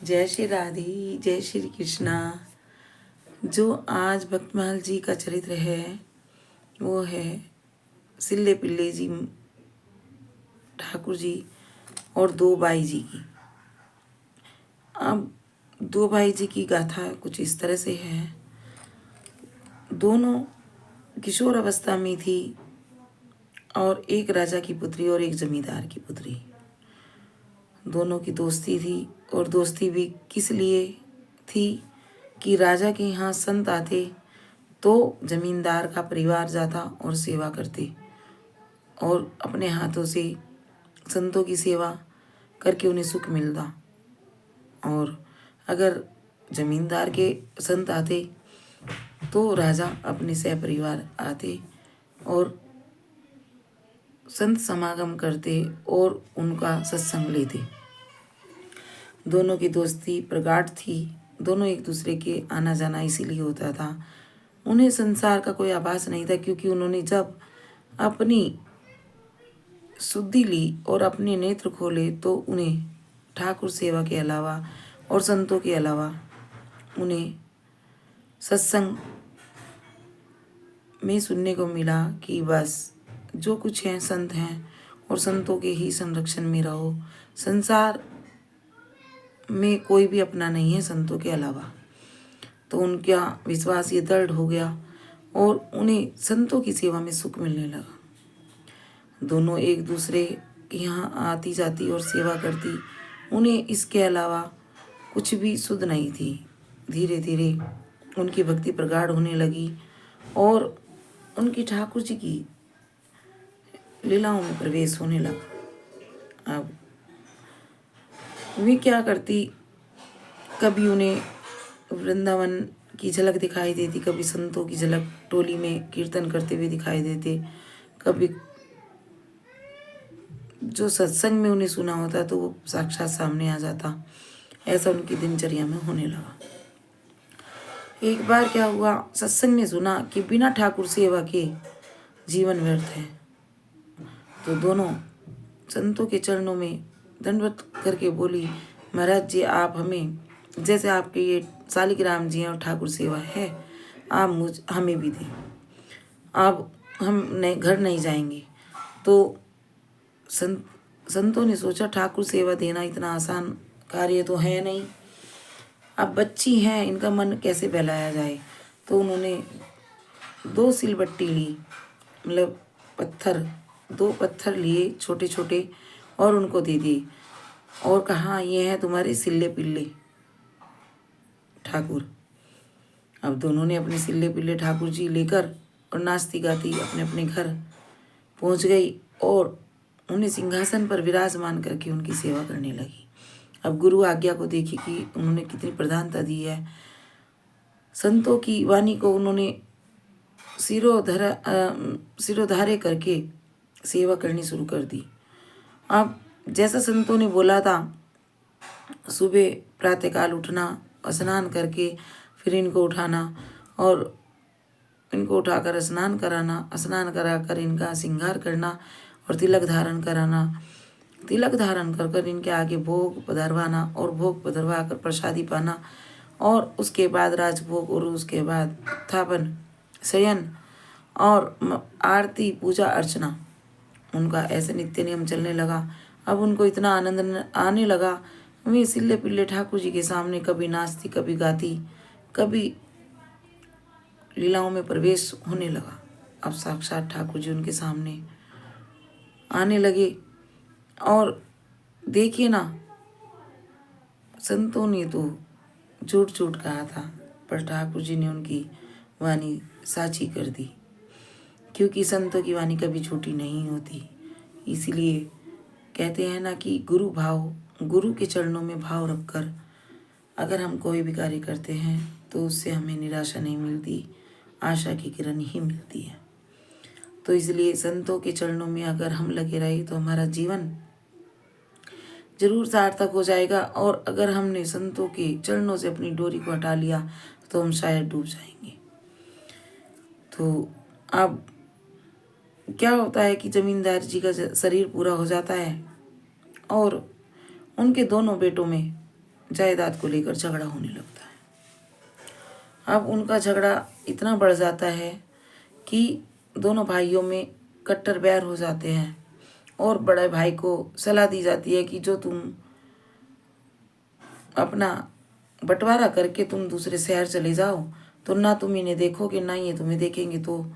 जय श्री राधे, जय श्री कृष्णा। जो आज भक्तमाल जी का चरित्र है वो है सिल्ले पिल्ले जी ठाकुर जी और दो भाई जी की। अब दो भाई जी की गाथा कुछ इस तरह से है। दोनों किशोर अवस्था में थी और एक राजा की पुत्री और एक जमींदार की पुत्री। दोनों की दोस्ती थी और दोस्ती भी किस लिए थी कि राजा के यहाँ संत आते तो जमींदार का परिवार जाता और सेवा करते और अपने हाथों से संतों की सेवा करके उन्हें सुख मिलता। और अगर जमींदार के संत आते तो राजा अपने सह परिवार आते और संत समागम करते और उनका सत्संग लेते। दोनों की दोस्ती प्रगाढ़ थी। दोनों एक दूसरे के आना जाना इसीलिए होता था। उन्हें संसार का कोई आभास नहीं था, क्योंकि उन्होंने जब अपनी शुद्धि ली और अपने नेत्र खोले तो उन्हें ठाकुर सेवा के अलावा और संतों के अलावा उन्हें सत्संग में सुनने को मिला कि बस जो कुछ है संत हैं और संतों के ही संरक्षण में रहो। संसार में कोई भी अपना नहीं है संतों के अलावा। तो उनका विश्वास ये दृढ़ हो गया और उन्हें संतों की सेवा में सुख मिलने लगा। दोनों एक दूसरे के यहाँ आती जाती और सेवा करती। उन्हें इसके अलावा कुछ भी सुध नहीं थी। धीरे धीरे उनकी भक्ति प्रगाढ़ होने लगी और उनकी ठाकुर जी की लीलाओं में प्रवेश होने लगा। अब वे क्या करती, कभी उन्हें वृंदावन की झलक दिखाई देती, कभी संतों की झलक टोली में कीर्तन करते हुए दिखाई देते, कभी जो सत्संग में उन्हें सुना होता तो वो साक्षात सामने आ जाता। ऐसा उनकी दिनचर्या में होने लगा। एक बार क्या हुआ, सत्संग में सुना कि बिना ठाकुर सेवा के जीवन व्यर्थ है। तो दोनों संतों के चरणों में दंडवत करके बोली, महाराज जी आप हमें, जैसे आपके ये शालिग्राम जी हैं और ठाकुर सेवा है, आप हमें भी दें। अब हम घर नहीं जाएंगे। तो संतों ने सोचा ठाकुर सेवा देना इतना आसान कार्य तो है नहीं। अब बच्ची हैं, इनका मन कैसे बहलाया जाए। तो उन्होंने 2 सिलबट्टी ली, मतलब पत्थर, 2 पत्थर लिए छोटे छोटे और उनको दे दिए और कहा ये है तुम्हारे सिल्ले पिल्ले ठाकुर। अब दोनों ने अपने सिल्ले पिल्ले ठाकुर जी लेकर और नाचती गाती अपने अपने घर पहुंच गई और उन्हें सिंहासन पर विराजमान करके उनकी सेवा करने लगी। अब गुरु आज्ञा को देखी कि उन्होंने कितनी प्रधानता दी है। संतों की वाणी को उन्होंने सिरोधार्य करके सेवा करनी शुरू कर दी। अब जैसा संतों ने बोला था, सुबह प्रातःकाल उठना, स्नान करके फिर इनको उठाना और इनको उठाकर स्नान कराना, स्नान कराकर इनका श्रृंगार करना और तिलक धारण कराना। तिलक धारण कर कर इनके आगे भोग पधरवाना और भोग पधरवा कर प्रसादी पाना और उसके बाद राजभोग और उसके बाद उत्थापन, शयन और आरती, पूजा अर्चना, उनका ऐसे नित्य नियम चलने लगा। अब उनको इतना आनंद आने लगा, वे सिल्ले पिल्ले ठाकुर जी के सामने कभी नाचती, कभी गाती, कभी लीलाओं में प्रवेश होने लगा। अब साक्षात ठाकुर जी उनके सामने आने लगे और देखिए ना, संतों ने तो झूठ झूठ कहा था पर ठाकुर जी ने उनकी वाणी साची कर दी, क्योंकि संतों की वाणी कभी झूठी नहीं होती। इसीलिए कहते हैं ना कि गुरु के चरणों में भाव रखकर अगर हम कोई भी कार्य करते हैं तो उससे हमें निराशा नहीं मिलती, आशा की किरण ही मिलती है। तो इसलिए संतों के चरणों में अगर हम लगे रहे तो हमारा जीवन जरूर सार्थक हो जाएगा। और अगर हमने संतों के चरणों से अपनी डोरी को हटा लिया तो हम शायद डूब जाएंगे। तो अब क्या होता है कि जमींदार जी का शरीर पूरा हो जाता है और उनके दोनों बेटों में जायदाद को लेकर झगड़ा होने लगता है। अब उनका झगड़ा इतना बढ़ जाता है कि दोनों भाइयों में कट्टर बैर हो जाते हैं और बड़े भाई को सलाह दी जाती है कि जो तुम अपना बंटवारा करके तुम दूसरे शहर चले जाओ तो ना तुम इन्हें देखोगे ना ये तुम्हें देखेंगे, तो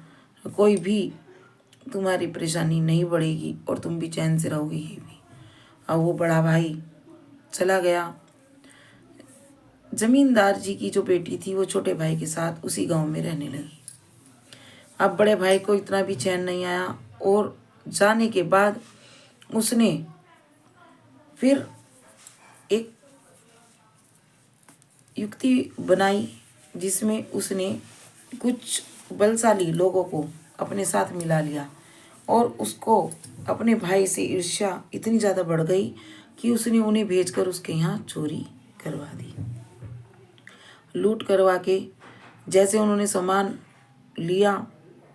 कोई भी तुम्हारी परेशानी नहीं बढ़ेगी और तुम भी चैन से रहोगे ये भी। अब वो बड़ा भाई चला गया। जमींदार जी की जो बेटी थी वो छोटे भाई के साथ उसी गांव में रहने लगी। अब बड़े भाई को इतना भी चैन नहीं आया और जाने के बाद उसने फिर एक युक्ति बनाई जिसमें उसने कुछ बलशाली लोगों को अपने साथ मिला लिया और उसको अपने भाई से ईर्ष्या इतनी ज़्यादा बढ़ गई कि उसने उन्हें भेजकर उसके यहाँ चोरी करवा दी। लूट करवा के जैसे उन्होंने सामान लिया,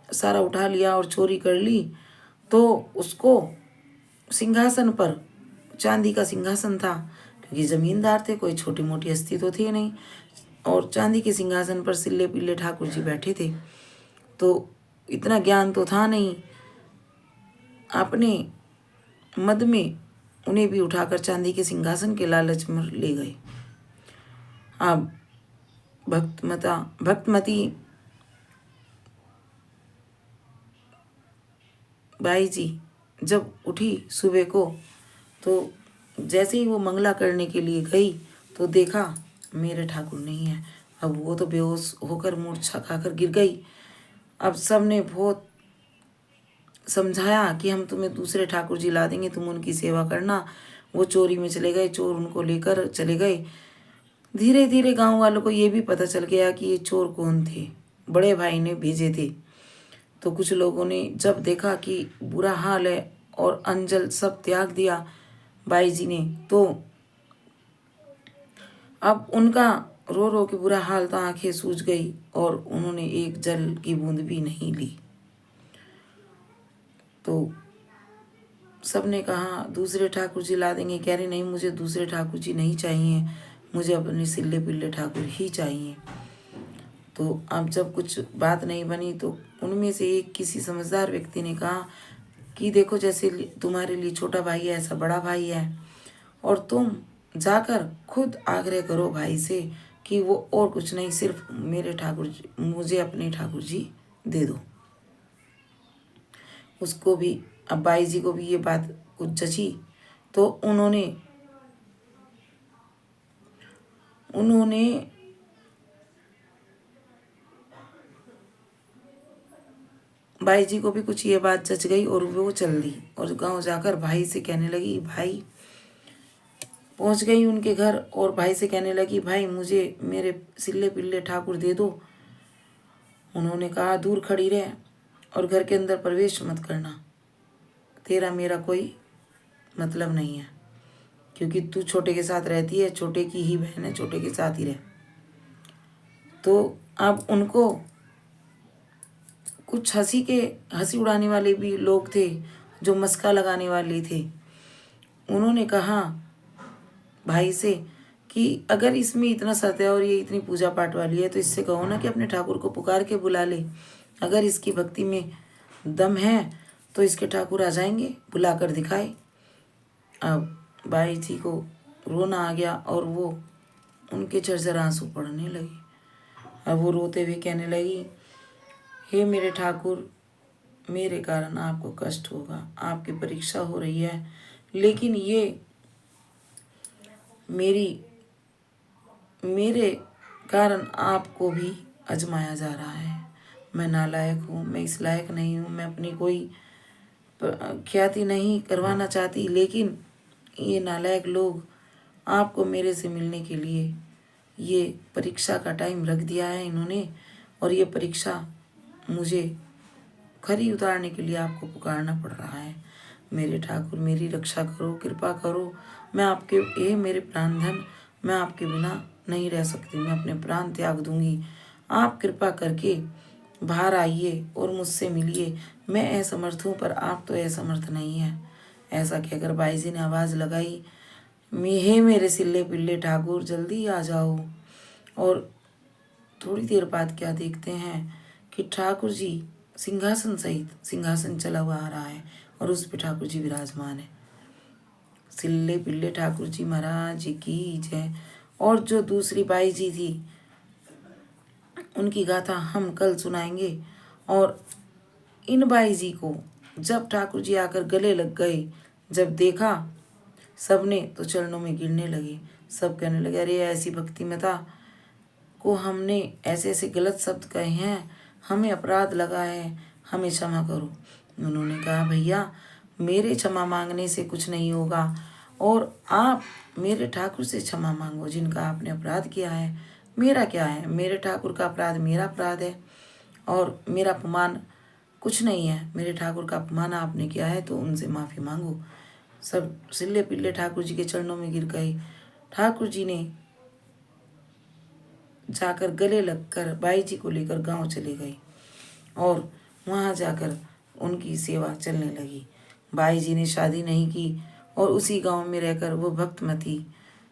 सारा उठा लिया और चोरी कर ली, तो उसको सिंहासन पर, चांदी का सिंहासन था क्योंकि ज़मींदार थे, कोई छोटी मोटी हस्ती तो थी नहीं, और चांदी के सिंहासन पर सिल्ले पिल्ले ठाकुर जी बैठे थे। तो इतना ज्ञान तो था नहीं, अपने मद में उन्हें भी उठाकर चांदी के सिंहासन के लालच में ले गए। अब भक्तमती बाई जी जब उठी सुबह को, तो जैसे ही वो मंगला करने के लिए गई तो देखा मेरे ठाकुर नहीं है। अब वो तो बेहोश होकर मूर्छा खाकर गिर गई। अब सबने बहुत समझाया कि हम तुम्हें दूसरे ठाकुर जी ला देंगे, तुम उनकी सेवा करना। वो चोरी में चले गए, चोर उनको लेकर चले गए। धीरे धीरे गांव वालों को ये भी पता चल गया कि ये चोर कौन थे, बड़े भाई ने भेजे थे। तो कुछ लोगों ने जब देखा कि बुरा हाल है और अंजल सब त्याग दिया बाई जी ने, तो अब उनका रो रो के बुरा हाल था, आंखें सूज गई और उन्होंने एक जल की बूंद भी नहीं ली। तो सबने कहा दूसरे ठाकुर जी ला देंगे, कह रहे नहीं मुझे दूसरे ठाकुर जी नहीं चाहिए, मुझे अपने सिल्ले पिल्ले ठाकुर ही चाहिए। तो अब जब कुछ बात नहीं बनी तो उनमें से एक किसी समझदार व्यक्ति ने कहा कि देखो जैसे तुम्हारे लिए छोटा भाई है ऐसा बड़ा भाई है, और तुम जाकर खुद आग्रह करो भाई से कि वो और कुछ नहीं, सिर्फ मेरे ठाकुर जी, मुझे अपने ठाकुर जी दे दो। उसको भी, अब बाई जी को भी ये बात कुछ जची, तो उन्होंने बाई जी को भी कुछ ये बात जच गई और वो चल दी और गांव जाकर भाई से कहने लगी, भाई पहुंच गई उनके घर और भाई से कहने लगी भाई मुझे मेरे सिल्ले पिल्ले ठाकुर दे दो। उन्होंने कहा दूर खड़ी रह और घर के अंदर प्रवेश मत करना, तेरा मेरा कोई मतलब नहीं है, क्योंकि तू छोटे के साथ रहती है, छोटे की ही बहन है, छोटे के साथ ही रह। तो अब उनको कुछ हंसी उड़ाने वाले भी लोग थे जो मस्का लगाने वाले थे। उन्होंने कहा भाई से कि अगर इसमें इतना सत्य है और ये इतनी पूजा पाठ वाली है तो इससे कहो ना कि अपने ठाकुर को पुकार के बुला ले, अगर इसकी भक्ति में दम है तो इसके ठाकुर आ जाएंगे, बुला कर दिखाए। अब बाई जी को रोना आ गया और वो उनके झरझर आंसू पड़ने लगे। अब वो रोते हुए कहने लगी, हे मेरे ठाकुर, मेरे कारण आपको कष्ट होगा, आपकी परीक्षा हो रही है, लेकिन ये मेरे कारण आपको भी आजमाया जा रहा है। मैं नालायक हूँ, मैं इस लायक नहीं हूँ, मैं अपनी कोई ख्याति नहीं करवाना चाहती, लेकिन ये नालायक लोग आपको मेरे से मिलने के लिए ये परीक्षा का टाइम रख दिया है इन्होंने, और ये परीक्षा मुझे खरी उतारने के लिए आपको पुकारना पड़ रहा है। मेरे ठाकुर मेरी रक्षा करो, कृपा करो, मैं आपके, ये मेरे प्राण धन, मैं आपके बिना नहीं रह सकती, मैं अपने प्राण त्याग दूंगी, आप कृपा करके बाहर आइए और मुझसे मिलिए, मैं असमर्थ हूँ पर आप तो असमर्थ नहीं है। ऐसा कहकर बाई जी ने आवाज़ लगाई, हे मेरे सिल्ले पिल्ले ठाकुर जल्दी आ जाओ। और थोड़ी देर बाद क्या देखते हैं कि ठाकुर जी सिंहासन सहित सिंहासन चला हुआ आ रहा है और उस पे ठाकुर जी विराजमान है। सिल्ले पिल्ले ठाकुर जी महाराज की जय। और जो दूसरी बाई जी थी उनकी गाथा हम कल सुनाएंगे। और इन बाई जी को जब ठाकुर जी आकर गले लग गए, जब देखा सबने तो चरणों में गिरने लगे। सब कहने लगे अरे ऐसी भक्तिमता को हमने ऐसे ऐसे गलत शब्द कहे हैं, हमें अपराध लगा है, हमें क्षमा करो। उन्होंने कहा भैया मेरे क्षमा मांगने से कुछ नहीं होगा और आप मेरे ठाकुर से क्षमा मांगो जिनका आपने अपराध किया है। मेरा क्या है, मेरे ठाकुर का अपराध मेरा अपराध है और मेरा अपमान कुछ नहीं है। मेरे ठाकुर का अपमान आपने किया है तो उनसे माफ़ी मांगो। सब सिल्ले पिल्ले ठाकुर जी के चरणों में गिर गए। ठाकुर जी ने जाकर गले लगकर बाई जी को लेकर गांव चले गए और वहां जाकर उनकी सेवा चलने लगी। बाई जी ने शादी नहीं की और उसी गांव में रहकर वो भक्तमती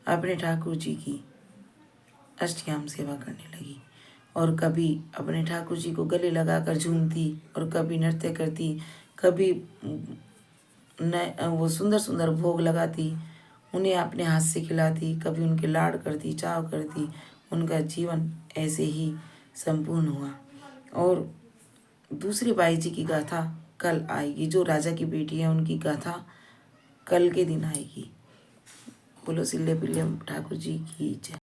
अपने ठाकुर जी की अष्टयाम सेवा करने लगी और कभी अपने ठाकुर जी को गले लगाकर झूमती और कभी नृत्य करती, कभी वो सुंदर सुंदर भोग लगाती, उन्हें अपने हाथ से खिलाती, कभी उनके लाड़ करती, चाव करती। उनका जीवन ऐसे ही संपूर्ण हुआ। और दूसरी बाई जी की गाथा कल आएगी। जो राजा की बेटी है उनकी गाथा कल के दिन आएगी। बोलो सिल्ले पिल्ले ठाकुर जी की जय।